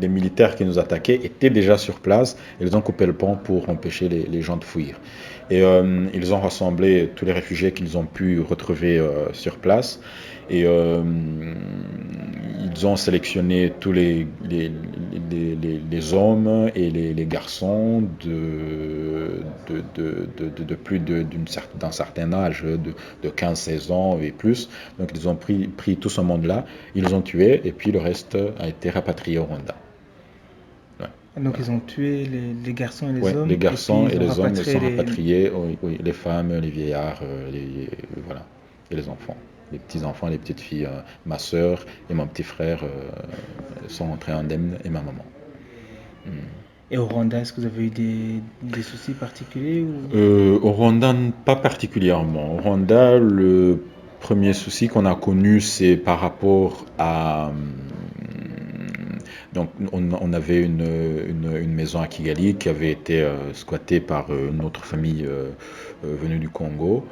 les militaires qui nous attaquaient étaient déjà sur place. Ils ont coupé le pont pour empêcher les gens de fuir. Et ils ont rassemblé tous les réfugiés qu'ils ont pu retrouver sur place. Et ils ont sélectionné tous les hommes et les garçons de plus d'un certain âge, de 15-16 ans et plus. Donc ils ont pris tout ce monde-là, ils les ont tués et puis le reste a été rapatrié au Rwanda. Ouais.
Donc
Voilà.
ils ont tué les garçons et les
Ouais, les
hommes et puis
garçons et
ils ont
les hommes
rapatrié
sont
les...
rapatriés, oui, oui, les femmes, les vieillards, voilà, et les enfants. Les petits-enfants, les petites filles. Ma soeur et mon petit frère sont rentrés indemnes et ma maman. Mm.
Et au Rwanda, est-ce que vous avez eu des soucis particuliers ou...
Au Rwanda, pas particulièrement. Au Rwanda, le premier souci qu'on a connu, c'est par rapport à... Donc, on avait une maison à Kigali qui avait été squattée par une autre famille venue du Congo.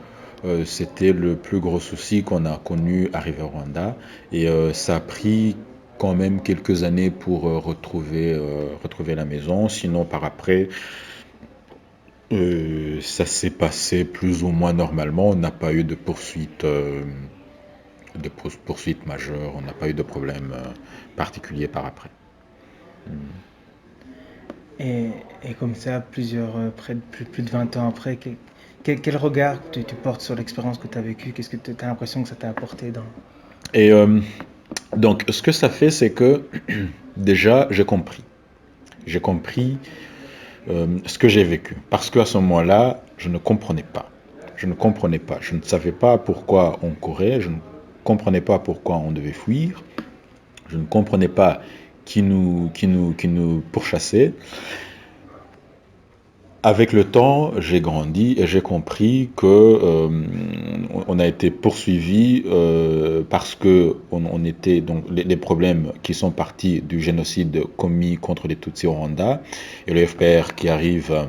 C'était le plus gros souci qu'on a connu arrivé au Rwanda. Et ça a pris quand même quelques années pour retrouver la maison. Sinon, par après, ça s'est passé plus ou moins normalement. On n'a pas eu de poursuites majeures. On n'a pas eu de problème particulier par après.
Et, et comme ça, près de plus de 20 ans après, quel regard tu portes sur l'expérience que tu as vécue? Qu'est-ce que tu as l'impression que ça t'a apporté dans...
Et donc, ce que ça fait, c'est que déjà, j'ai compris. J'ai compris ce que j'ai vécu. Parce qu'à ce moment-là, je ne comprenais pas. Je ne comprenais pas. Je ne savais pas pourquoi on courait. Je ne comprenais pas pourquoi on devait fuir. Je ne comprenais pas qui nous pourchassait. Avec le temps, j'ai grandi et j'ai compris que on a été poursuivi parce que on était donc les problèmes qui sont partis du génocide commis contre les Tutsis au Rwanda et le FPR qui arrive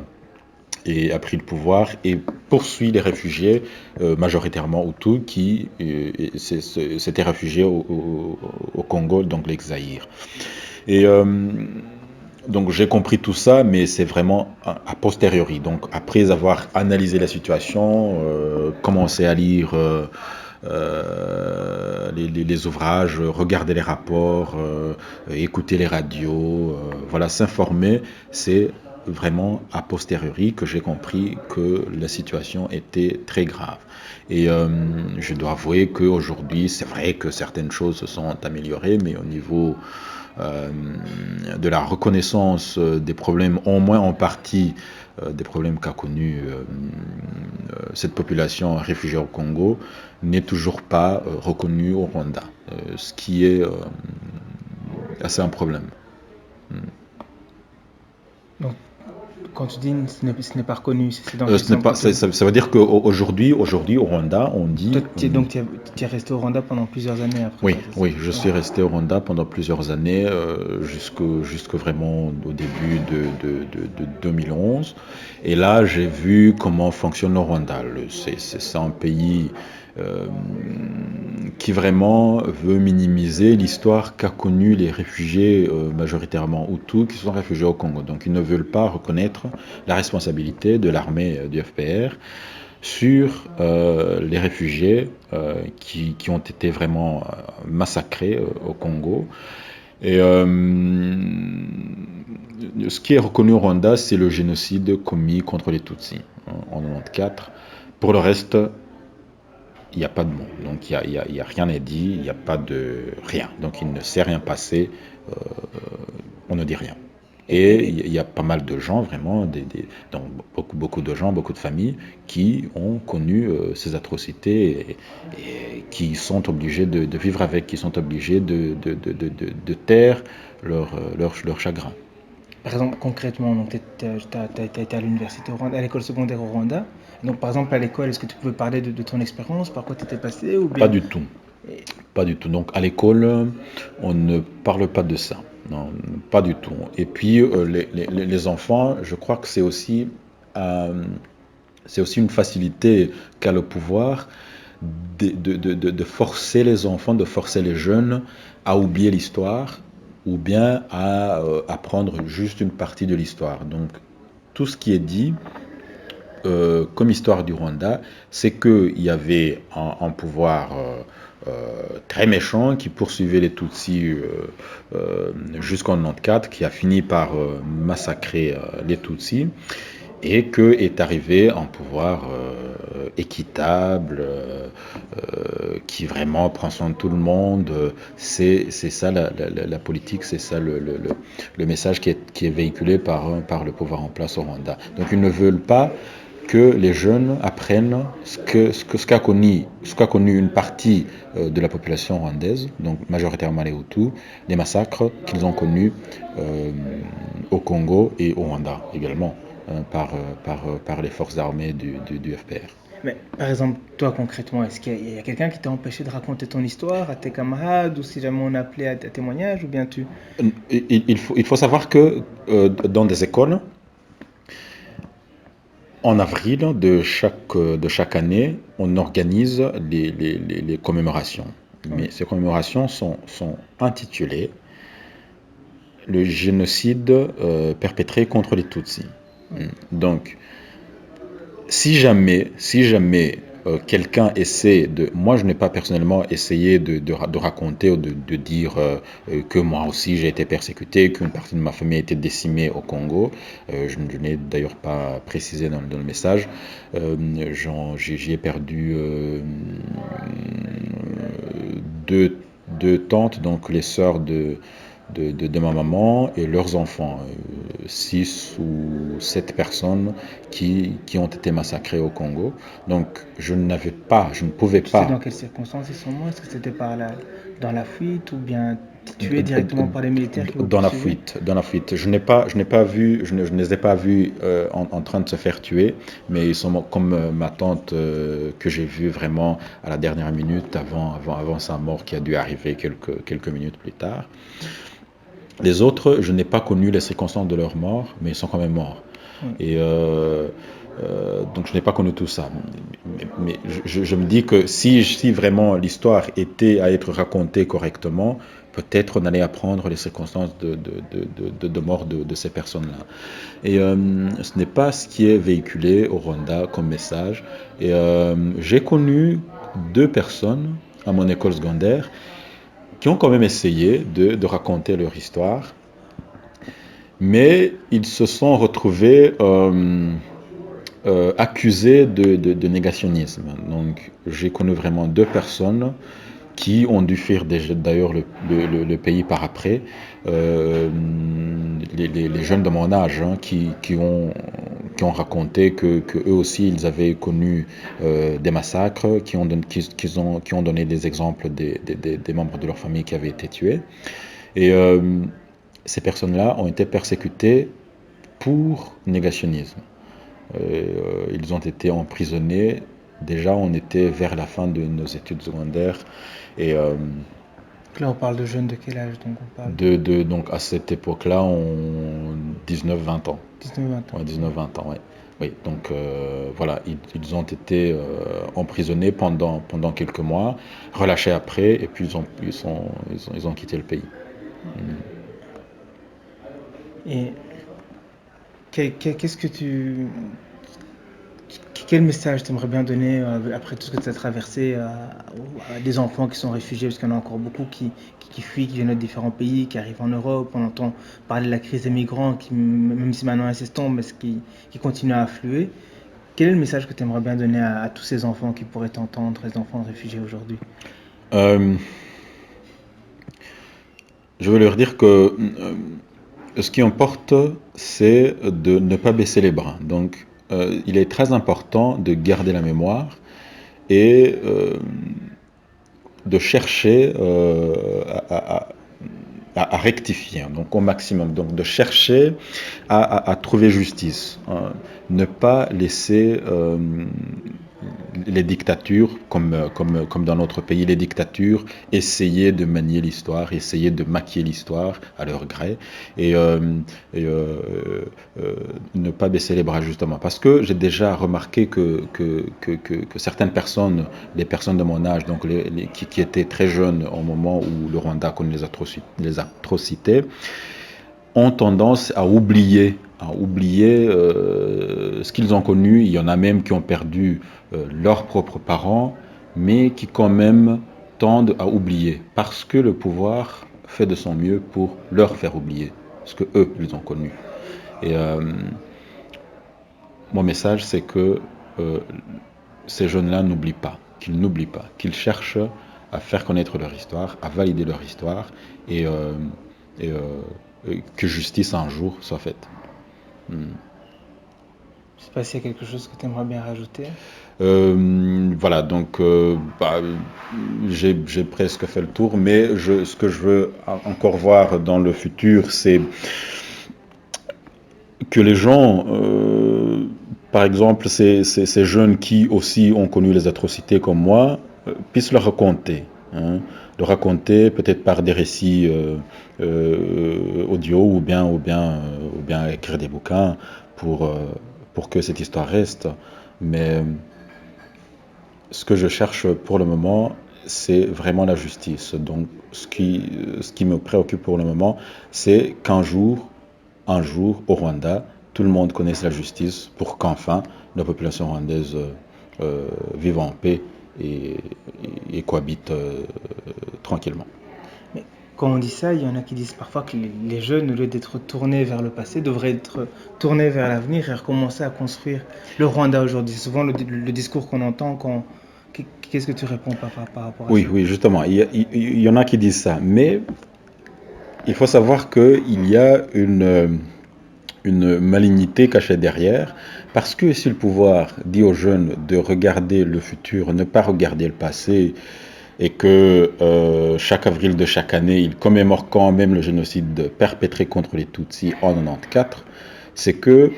et a pris le pouvoir et poursuit les réfugiés majoritairement Hutus qui s'étaient réfugiés au Congo, donc l'ex-Zaïre. Et donc j'ai compris tout ça, mais c'est vraiment a posteriori. Donc après avoir analysé la situation, commencé à lire les ouvrages, regarder les rapports, écouter les radios, voilà, s'informer, c'est vraiment a posteriori que j'ai compris que la situation était très grave. Et je dois avouer qu'aujourd'hui, c'est vrai que certaines choses se sont améliorées, mais au niveau de la reconnaissance des problèmes, au moins en partie des problèmes qu'a connu cette population réfugiée au Congo, n'est toujours pas reconnue au Rwanda, ce qui est assez un problème.
Donc, quand tu dis ce n'est pas reconnu, c'est dans quel
Ce n'est
sens?
pas, ça veut dire qu'aujourd'hui au Rwanda, on dit...
Donc, tu es resté au Rwanda pendant plusieurs années après
Oui,
ça, c'est ça?
oui, je suis resté au Rwanda pendant plusieurs années, jusque vraiment au début de 2011. Et là, j'ai vu comment fonctionne le Rwanda. C'est un pays qui vraiment veut minimiser l'histoire qu'a connue les réfugiés majoritairement Hutus qui sont réfugiés au Congo. Donc, ils ne veulent pas reconnaître la responsabilité de l'armée du FPR sur les réfugiés qui ont été vraiment massacrés au Congo. Et ce qui est reconnu au Rwanda, c'est le génocide commis contre les Tutsis en 1994. Pour le reste, il n'y a pas de mots. Donc il y a rien n'est dit, il n'y a pas de rien. Donc il ne s'est rien passé, on ne dit rien. Et il y a pas mal de gens, vraiment, donc beaucoup de gens, beaucoup de familles qui ont connu ces atrocités et qui sont obligés de vivre avec, qui sont obligés de taire leur chagrin.
Par exemple, concrètement, tu as été à l'université au Rwanda, à l'école secondaire au Rwanda. Donc, par exemple, à l'école, est-ce que tu pouvais parler de ton expérience, par quoi tu étais passé ou
Pas
bien...
du tout. Pas du tout. Donc à l'école, on ne parle pas de ça. Non, pas du tout. Et puis les enfants, je crois que c'est aussi une facilité qu'a le pouvoir de forcer les enfants, de forcer les jeunes à oublier l'histoire ou bien à apprendre juste une partie de l'histoire. Donc tout ce qui est dit comme histoire du Rwanda, c'est qu'il y avait un pouvoir très méchant qui poursuivait les Tutsis jusqu'en 94, qui a fini par massacrer les Tutsis, et que est arrivé un pouvoir équitable, qui vraiment prend soin de tout le monde. C'est ça la politique, c'est ça le message qui est véhiculé par le pouvoir en place au Rwanda. Donc ils ne veulent pas que les jeunes apprennent ce qu'a connu une partie de la population rwandaise, donc majoritairement les Hutus, les massacres qu'ils ont connus au Congo et au Rwanda également, par les forces armées du FPR.
Mais par exemple, toi concrètement, est-ce qu'il y a quelqu'un qui t'a empêché de raconter ton histoire à tes camarades ou si jamais on appelait à témoignage ou bien tu...
Il faut savoir que dans des écoles, en avril de chaque année, on organise les commémorations. Mais
Oui.
ces commémorations sont intitulées le génocide perpétré contre les Tutsis. Donc, si jamais quelqu'un essaie de... Moi, je n'ai pas personnellement essayé de raconter ou de dire que moi aussi j'ai été persécuté, qu'une partie de ma famille a été décimée au Congo. Je n'ai d'ailleurs pas précisé dans le message. J'y ai perdu deux tantes, donc les sœurs de ma maman et leurs enfants, 6 ou 7 personnes qui ont été massacrées au Congo. Donc je ne pouvais
Tu sais
pas.
dans quelles circonstances ils sont morts? Est-ce que c'était dans la fuite ou bien tués directement par les militaires qui vous
Dans la
poursuivaient?
fuite, dans la fuite. Je n'ai pas vu, je ne les ai pas vus en train de se faire tuer, mais ils sont comme ma tante que j'ai vue vraiment à la dernière minute avant sa mort qui a dû arriver quelques minutes plus tard. Les autres, je n'ai pas connu les circonstances de leur mort, mais ils sont quand même morts.
Oui.
Et donc je n'ai pas connu tout ça. Mais je me dis que si vraiment l'histoire était à être racontée correctement, peut-être on allait apprendre les circonstances de mort de ces personnes-là. Et ce n'est pas ce qui est véhiculé au Rwanda comme message. Et j'ai connu 2 personnes à mon école secondaire qui ont quand même essayé de raconter leur histoire, mais ils se sont retrouvés accusés de négationnisme. Donc j'ai connu vraiment 2 personnes qui ont dû fuir d'ailleurs le pays par après, les jeunes de mon âge qui ont raconté que eux aussi ils avaient connu des massacres, qui ont donné des exemples des membres de leur famille qui avaient été tués. Et ces personnes-là ont été persécutées pour négationnisme. Ils ont été emprisonnés. Déjà, on était vers la fin de nos études secondaires. Et
Là, on parle de jeunes de quel âge donc on parle
donc à cette époque-là, on 19-20 ans.
19-20 ans.
Ouais, 19-20 ans, ouais. Oui, donc voilà, ils ont été emprisonnés pendant quelques mois, relâchés après, et puis ils ont quitté le pays.
Et qu'est-ce que tu... Quel message tu aimerais bien donner après tout ce que tu as traversé à des enfants qui sont réfugiés, parce qu'il y en a encore beaucoup qui fuient, qui viennent de différents pays, qui arrivent en Europe. On entend parler de la crise des migrants, qui, même si maintenant elle s'estompe, mais qui continue à affluer. Quel est le message que tu aimerais bien donner à tous ces enfants qui pourraient t'entendre, les enfants réfugiés aujourd'hui?
Euh, je veux leur dire que ce qui importe, c'est de ne pas baisser les bras. Donc, il est très important de garder la mémoire et de chercher à rectifier, donc au maximum, donc de chercher à trouver justice, hein. Ne pas laisser les dictatures, comme dans notre pays, les dictatures, essayer de manier l'histoire, essayer de maquiller l'histoire à leur gré, et, et, ne pas baisser les bras justement. Parce que j'ai déjà remarqué que certaines personnes, les personnes de mon âge, donc qui étaient très jeunes au moment où le Rwanda connaît les atrocités, ont tendance à oublier ce qu'ils ont connu. Il y en a même qui ont perdu leurs propres parents, mais qui quand même tendent à oublier, parce que le pouvoir fait de son mieux pour leur faire oublier ce que eux ils ont connu. Et mon message, c'est que ces jeunes-là n'oublient pas, qu'ils cherchent à faire connaître leur histoire, à valider leur histoire, et, et, que justice un jour soit faite.
Je ne sais pas s'il y a quelque chose que tu aimerais bien rajouter.
Voilà, donc j'ai presque fait le tour, mais ce que je veux encore voir dans le futur, c'est que les gens, par exemple, ces jeunes qui aussi ont connu les atrocités comme moi, puissent le raconter, hein, le raconter peut-être par des récits audio ou bien écrire des bouquins pour que cette histoire reste. Mais ce que je cherche pour le moment, c'est vraiment la justice. Donc, ce qui me préoccupe pour le moment, c'est qu'un jour, au Rwanda, tout le monde connaisse la justice pour qu'enfin la population rwandaise vive en paix et cohabite tranquillement.
Mais quand on dit ça, il y en a qui disent parfois que les jeunes, au lieu d'être tournés vers le passé, devraient être tournés vers l'avenir et recommencer à construire le Rwanda aujourd'hui. C'est souvent le discours qu'on entend quand... Qu'est-ce que tu réponds par rapport à ça?
Oui, justement, il y en a qui disent ça, mais il faut savoir qu'il y a une malignité cachée derrière, parce que si le pouvoir dit aux jeunes de regarder le futur, ne pas regarder le passé, et que chaque avril de chaque année, il commémore quand même le génocide perpétré contre les Tutsis en 94, c'est que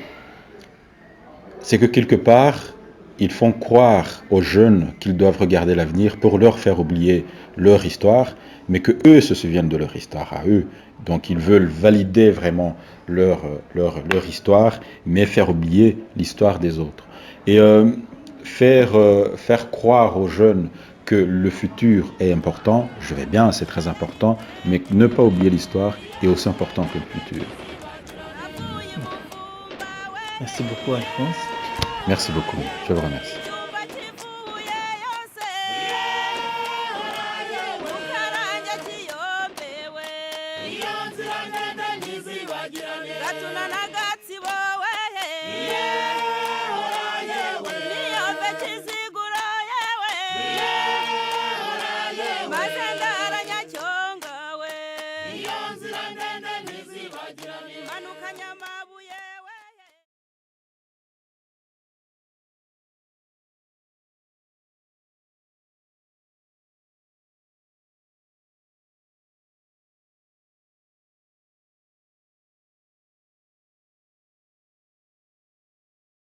quelque part, ils font croire aux jeunes qu'ils doivent regarder l'avenir pour leur faire oublier leur histoire, mais que eux se souviennent de leur histoire à eux. Donc ils veulent valider vraiment leur histoire, mais faire oublier l'histoire des autres. Et faire croire aux jeunes que le futur est important, je vais bien, c'est très important, mais ne pas oublier l'histoire est aussi important que le futur.
Merci beaucoup, Alphonse.
Merci beaucoup, je vous remercie.
Gatuna